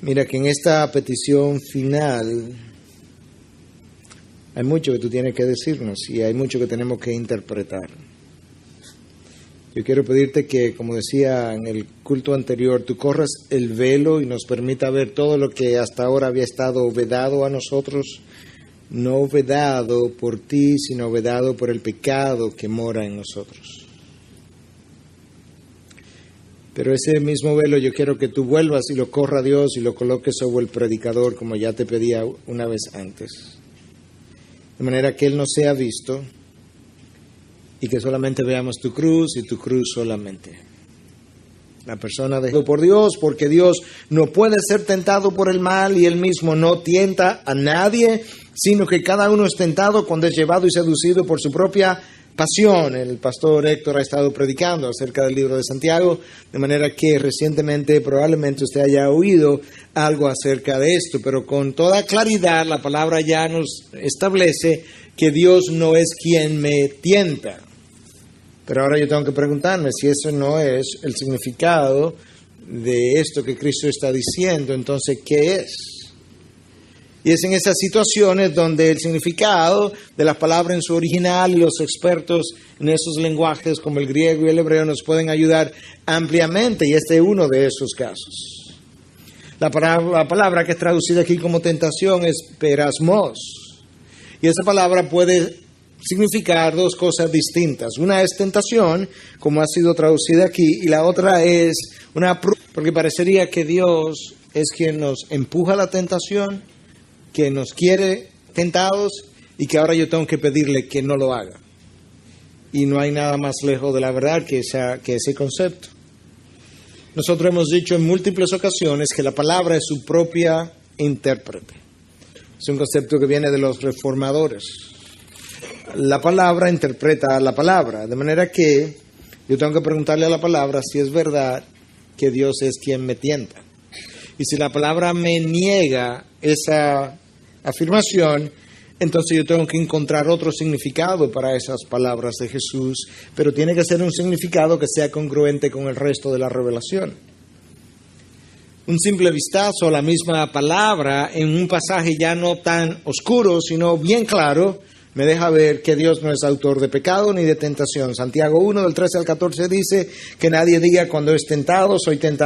Mira que en esta petición final hay mucho que tú tienes que decirnos y hay mucho que tenemos que interpretar. Yo quiero pedirte que, como decía en el culto anterior, tú corras el velo y nos permita ver todo lo que hasta ahora había estado vedado a nosotros, no vedado por ti, sino vedado por el pecado que mora en nosotros. Pero ese mismo velo yo quiero que tú vuelvas y lo corra a Dios y lo coloques sobre el predicador, como ya te pedía una vez antes. De manera que Él no sea visto y que solamente veamos tu cruz y tu cruz solamente. La persona dejó por Dios, porque Dios no puede ser tentado por el mal y Él mismo no tienta a nadie, sino que cada uno es tentado cuando es llevado y seducido por su propia pasión. El pastor Héctor ha estado predicando acerca del libro de Santiago, de manera que recientemente probablemente usted haya oído algo acerca de esto, pero con toda claridad la palabra ya nos establece que Dios no es quien me tienta. Pero ahora yo tengo que preguntarme si eso no es el significado de esto que Cristo está diciendo, entonces ¿qué es? Y es en esas situaciones donde el significado de las palabras en su original y los expertos en esos lenguajes como el griego y el hebreo nos pueden ayudar ampliamente, y este es uno de esos casos. La palabra que es traducida aquí como tentación es perasmos, y esa palabra puede significar dos cosas distintas. Una es tentación, como ha sido traducida aquí, y la otra es una prueba, porque parecería que Dios es quien nos empuja a la tentación, que nos quiere tentados y que ahora yo tengo que pedirle que no lo haga. Y no hay nada más lejos de la verdad que ese concepto. Nosotros hemos dicho en múltiples ocasiones que la palabra es su propia intérprete. Es un concepto que viene de los reformadores. La palabra interpreta a la palabra, de manera que yo tengo que preguntarle a la palabra si es verdad que Dios es quien me tienta. Y si la palabra me niega esa afirmación, entonces yo tengo que encontrar otro significado para esas palabras de Jesús, pero tiene que ser un significado que sea congruente con el resto de la revelación. Un simple vistazo a la misma palabra en un pasaje ya no tan oscuro, sino bien claro, me deja ver que Dios no es autor de pecado ni de tentación. Santiago 1, del 13 al 14 dice que nadie diga cuando es tentado, soy tentado